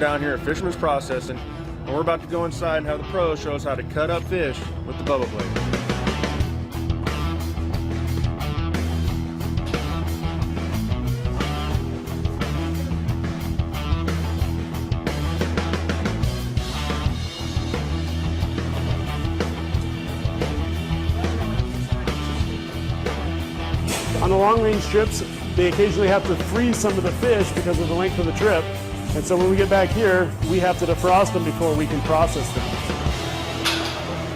down here at Fisherman's Processing, and we're about to go inside and have the pros show us how to cut up fish with the Bubba Blade. On the long range trips, they occasionally have to freeze some of the fish because of the length of the trip. And so when we get back here, we have to defrost them before we can process them.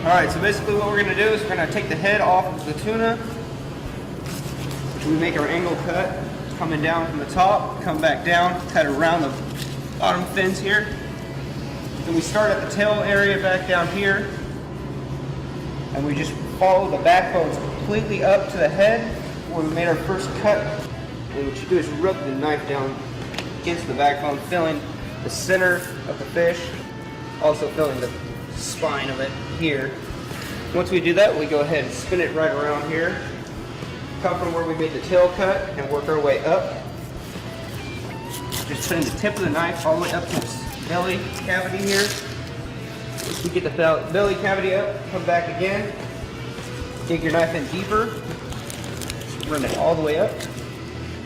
All right, so basically what we're gonna do is we're gonna take the head off of the tuna, which we make our angle cut, coming down from the top, come back down, cut around the bottom fins here. Then we start at the tail area back down here, and we just follow the backbones completely up to the head where we made our first cut. And what you do is rub the knife down against the backbone, filling the center of the fish, also filling the spine of it here. Once we do that, we go ahead and spin it right around here, come from where we made the tail cut and work our way up. Just putting the tip of the knife all the way up to its belly cavity here. Once we get the belly cavity up, come back again, dig your knife in deeper, run it all the way up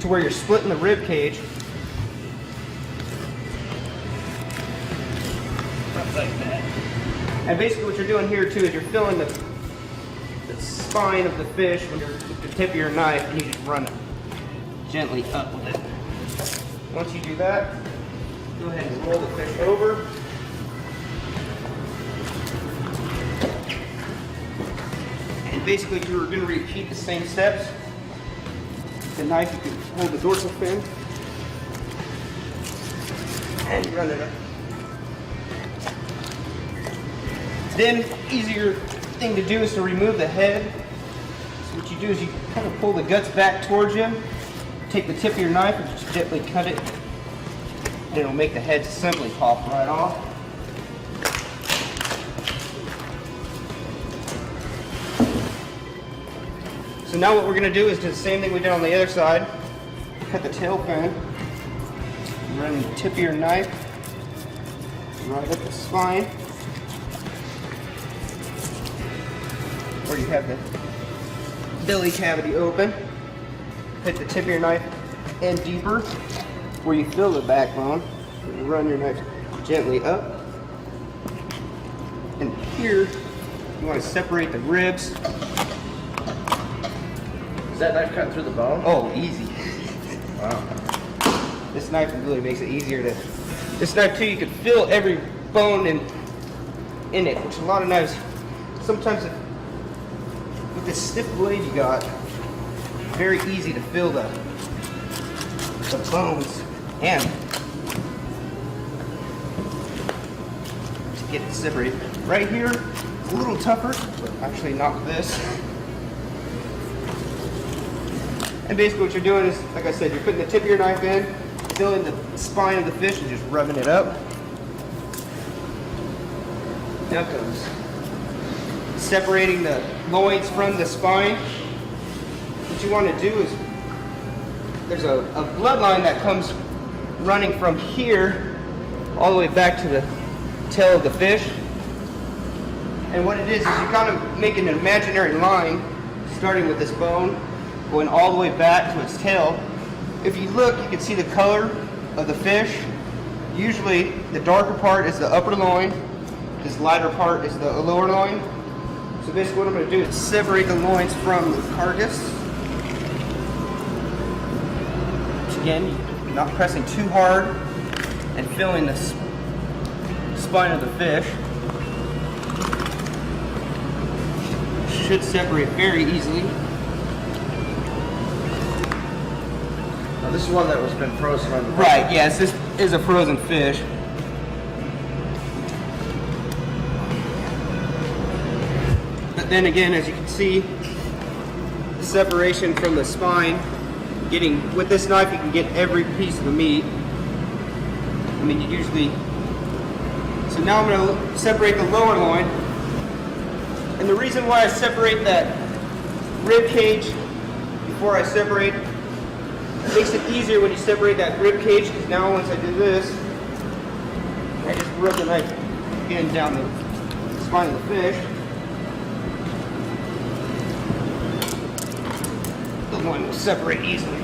to where you're splitting the rib cage. Like that. And basically what you're doing here too is you're filling the spine of the fish with the tip of your knife, and you just run it gently up with it. Once you do that, go ahead and roll the fish over. And basically you're going to repeat the same steps. The knife, you can hold the dorsal fin and run it up. Then, easier thing to do is to remove the head. So what you do is you kind of pull the guts back towards you, take the tip of your knife and just gently cut it, and it'll make the head simply pop right off. So now what we're going to do is do the same thing we did on the other side. Cut the tail fin, run the tip of your knife right up the spine, where you have the belly cavity open. Hit the tip of your knife in deeper, where you feel the backbone. You run your knife gently up. And here, you want to separate the ribs. Is that knife cut through the bone? Oh, easy. Wow. This knife really makes it easier to... This knife too, you can feel every bone in it, which a lot of knives, sometimes with this stiff blade you got, very easy to feel the bones and to get it separated. Right here, it's a little tougher, but actually not with this. And basically what you're doing is, like I said, you're putting the tip of your knife in, filling the spine of the fish and just rubbing it up. Now comes separating the loins from the spine. What you want to do is, there's a bloodline that comes running from here all the way back to the tail of the fish. And what it is you kind of make an imaginary line starting with this bone, going all the way back to its tail. If you look, you can see the color of the fish. Usually the darker part is the upper loin, this lighter part is the lower loin. So basically what I'm going to do is separate the loins from the carcass. Which again, you're not pressing too hard and filling the spine of the fish. Should separate very easily. Now this is one that was been frozen on the Right, yes, this is a frozen fish. But then again, as you can see, the separation from the spine, with this knife you can get every piece of the meat. I mean, you usually, so now I'm going to separate the lower loin. And the reason why I separate that rib cage before I separate, it makes it easier when you separate that rib cage, because now once I do this, I just rub the knife again down the spine of the fish. The loin will separate easily.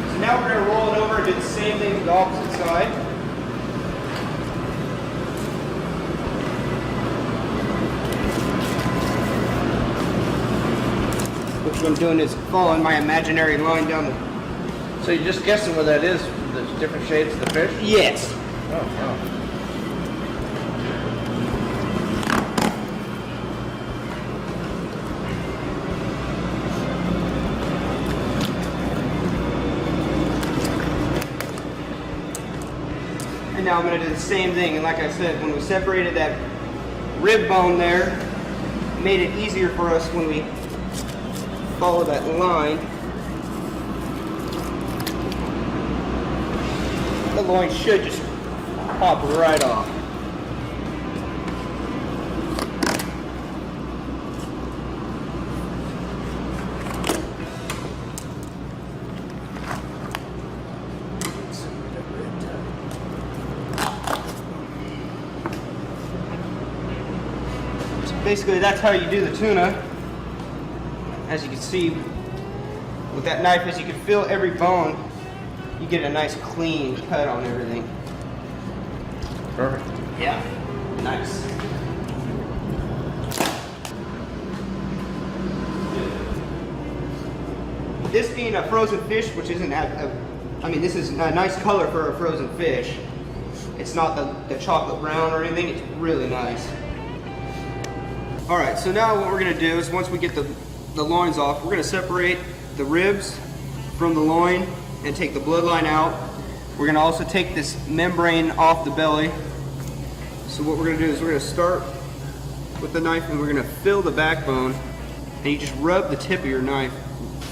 So now we're going to roll it over and do the same thing to the opposite side. What I'm doing is following my imaginary line down the... So you're just guessing where that is, the different shades of the fish? Yes. Oh, wow. And now I'm going to do the same thing. And like I said, when we separated that rib bone there, it made it easier for us when we follow that line. The loin should just pop right off. So basically, that's how you do the tuna. As you can see, with that knife, as you can feel every bone, you get a nice clean cut on everything. Perfect. Yeah, nice. This being a frozen fish, which isn't, I mean, this is a nice color for a frozen fish. It's not the chocolate brown or anything, it's really nice. All right, so now what we're gonna do is once we get the loins off, we're gonna separate the ribs from the loin and take the bloodline out. We're gonna also take this membrane off the belly. So what we're gonna do is we're gonna start with the knife and we're gonna fill the backbone, and you just rub the tip of your knife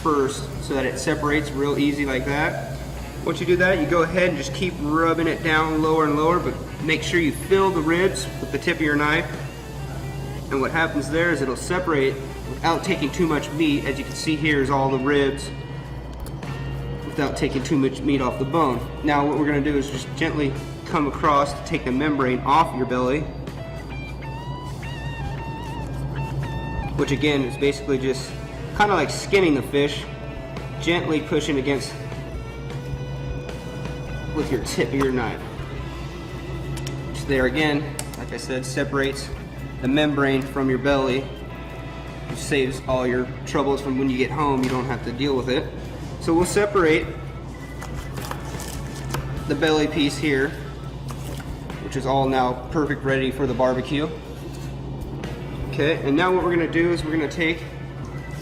first so that it separates real easy like that. Once you do that, you go ahead and just keep rubbing it down lower and lower, but make sure you fill the ribs with the tip of your knife. And what happens there is it'll separate without taking too much meat. As you can see here is all the ribs without taking too much meat off the bone. Now what we're gonna do is just gently come across to take the membrane off your belly, which again is basically just kind of like skinning the fish, gently pushing against with your tip of your knife. So there again, like I said, separates the membrane from your belly, which saves all your troubles from when you get home. You don't have to deal with it. So we'll separate the belly piece here, which is all now perfect, ready for the barbecue. Okay, and now what we're gonna do is we're gonna take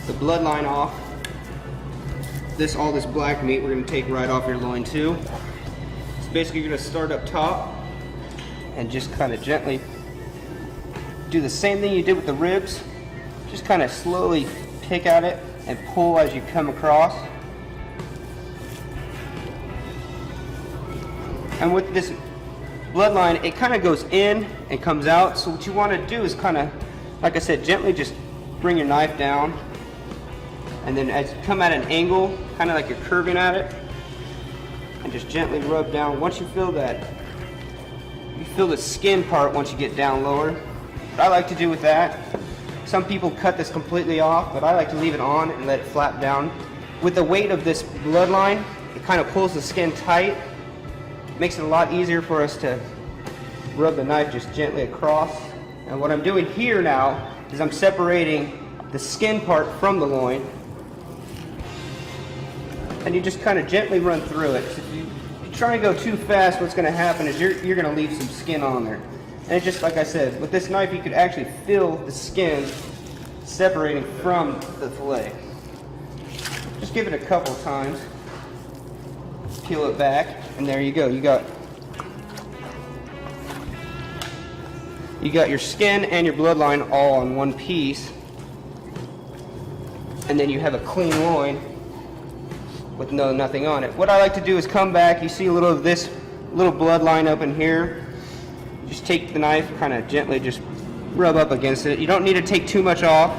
the bloodline off. All this black meat we're gonna take right off your loin too. So basically you're gonna start up top and just kind of gently do the same thing you did with the ribs. Just kind of slowly pick at it and pull as you come across. And with this bloodline, it kind of goes in and comes out. So what you want to do is kind of, like I said, gently just bring your knife down. And then as you come at an angle, kind of like you're curving at it, and just gently rub down. Once you feel that, you feel the skin part once you get down lower. What I like to do with that, some people cut this completely off, but I like to leave it on and let it flap down. With the weight of this bloodline, it kind of pulls the skin tight. Makes it a lot easier for us to rub the knife just gently across. And what I'm doing here now is I'm separating the skin part from the loin. And you just kind of gently run through it. So if you try and go too fast, what's going to happen is you're going to leave some skin on there. And it's just like I said, with this knife you could actually feel the skin separating from the fillet. Just give it a couple times. Peel it back, and there you go. You got your skin and your bloodline all on one piece, and then you have a clean loin with nothing on it. What I like to do is come back. You see a little of this little bloodline up in here. Just take the knife, kind of gently just rub up against it. You don't need to take too much off,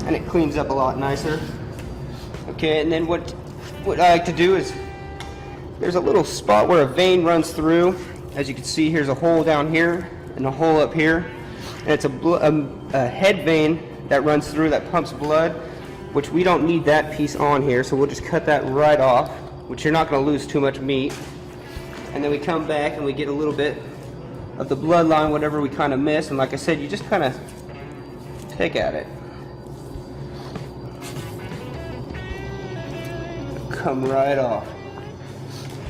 and it cleans up a lot nicer. Okay, and then what what I like to do is, there's a little spot where a vein runs through. As you can see, here's a hole down here and a hole up here. And it's a head vein that runs through that pumps blood, which we don't need that piece on here, so we'll just cut that right off, which you're not going to lose too much meat. And then we come back and we get a little bit of the bloodline, whatever we kind of miss, and like I said, you just kind of pick at it. Come right off.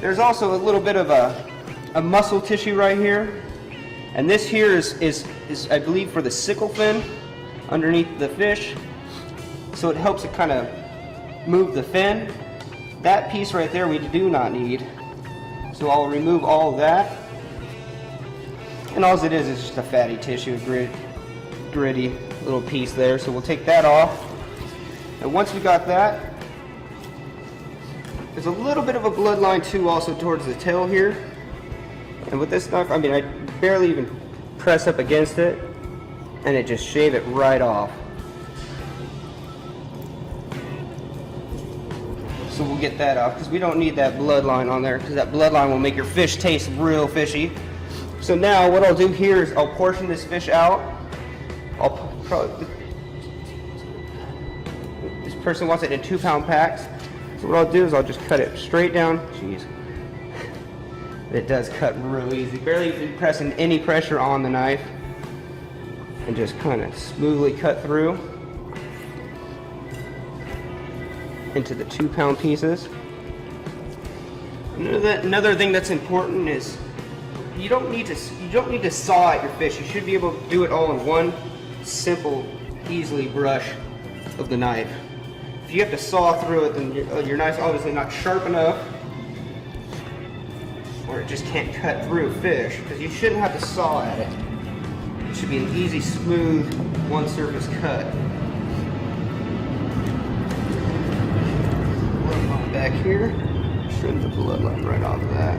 There's also a little bit of a muscle tissue right here, and this here is I believe for the sickle fin underneath the fish, so it helps it kind of move the fin. That piece right there we do not need, so I'll remove all of that, and all it is just a fatty tissue, gritty little piece there, so we'll take that off. And once we got that, there's a little bit of a bloodline too also towards the tail here, and with this knife, I mean, I barely even press up against it, and it just shave it right off. So we'll get that off because we don't need that bloodline on there, because that bloodline will make your fish taste real fishy. So now what I'll do here is I'll portion this fish out. This person wants it in 2-pound packs. So what I'll do is I'll just cut it straight down. Jeez. It does cut real easy. Barely even pressing any pressure on the knife. And just kind of smoothly cut through into the 2-pound pieces. Another thing that's important is you don't need to saw at your fish. You should be able to do it all in one simple, easily brush of the knife. If you have to saw through it, then your knife's obviously not sharp enough, or it just can't cut through fish, because you shouldn't have to saw at it. It should be an easy, smooth, one surface cut. Bloodline back here, trim the bloodline right off of that.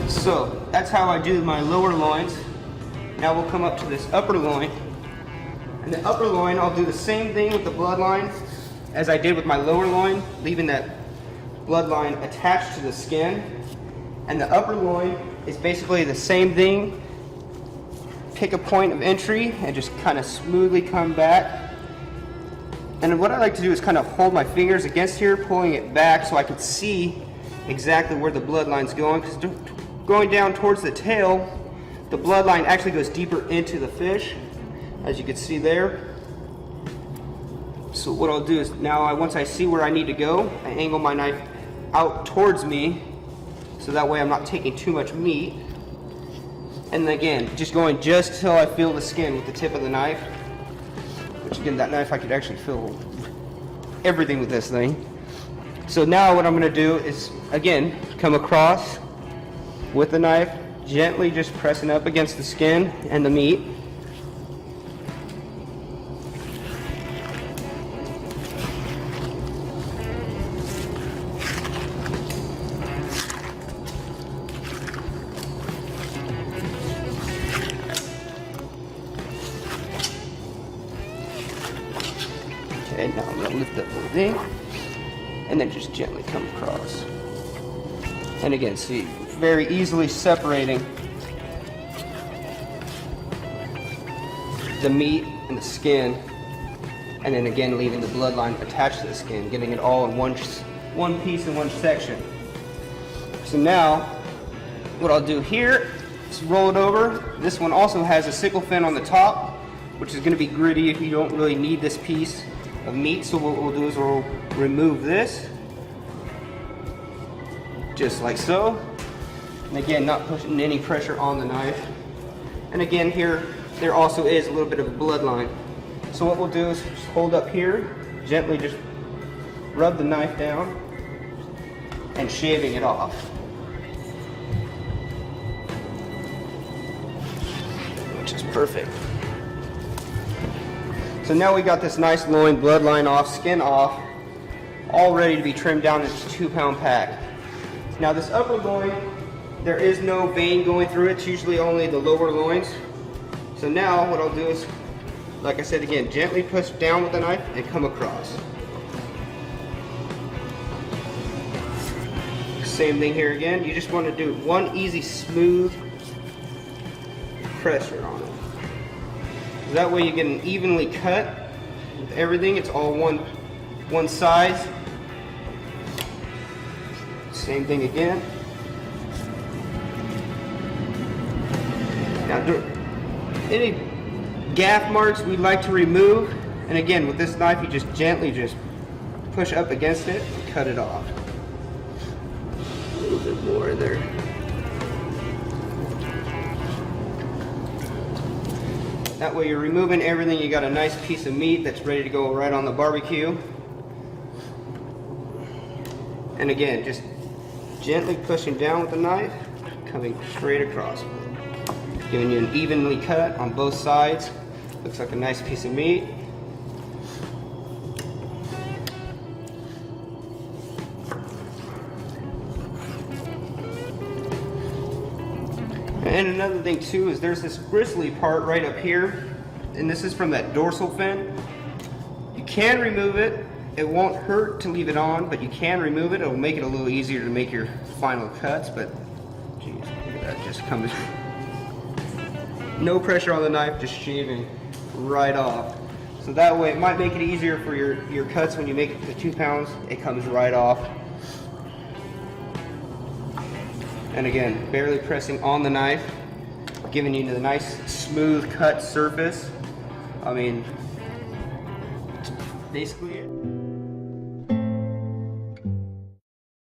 So that's how I do my lower loins. Now we'll come up to this upper loin. And the upper loin, I'll do the same thing with the bloodline as I did with my lower loin, leaving that bloodline attached to the skin. And the upper loin is basically the same thing. Pick a point of entry and just kind of smoothly come back. And what I like to do is kind of hold my fingers against here, pulling it back so I can see exactly where the bloodline's going. Because going down towards the tail, the bloodline actually goes deeper into the fish, as you can see there. So what I'll do is now, once I see where I need to go, I angle my knife out towards me, so that way I'm not taking too much meat. And again, just going just till I feel the skin with the tip of the knife. Which again, that knife, I could actually feel everything with this thing. So now what I'm gonna do is, again, come across with the knife, gently just pressing up against the skin and the meat. Okay, now I'm gonna lift up the thing and then just gently come across. And again, see, very easily separating the meat and the skin, and then again leaving the bloodline attached to the skin, getting it all in one piece in one section. So now what I'll do here is roll it over. This one also has a sickle fin on the top, which is going to be gritty if you don't really need this piece of meat. So what we'll do is we'll remove this just like so. And again, not putting any pressure on the knife. And again, here, there also is a little bit of a bloodline. So what we'll do is just hold up here, gently just rub the knife down and shaving it off. Which is perfect. So now we got this nice loin, bloodline off, skin off, all ready to be trimmed down into a 2-pound pack. Now this upper loin, there is no vein going through it. It's usually only the lower loins. So now what I'll do is like I said again, gently push down with the knife and come across. Same thing here again. You just want to do one easy, smooth pressure on it. That way you get an evenly cut with everything. It's all one size. Same thing again. Now, any gaff marks we'd like to remove, and again with this knife you just gently push up against it and cut it off. A little bit more there. That way you're removing everything, you got a nice piece of meat that's ready to go right on the barbecue. And again, just gently pushing down with the knife, coming straight across. Giving you an evenly cut on both sides. Looks like a nice piece of meat. And another thing too is there's this bristly part right up here, and this is from that dorsal fin. You can remove it. It won't hurt to leave it on, but you can remove it. It'll make it a little easier to make your final cuts, but geez, look at that, just comes. No pressure on the knife, just shaving right off. So that way it might make it easier for your cuts when you make it to 2 pounds. It comes right off. And again, barely pressing on the knife, giving you the nice smooth cut surface. I mean, that's basically it.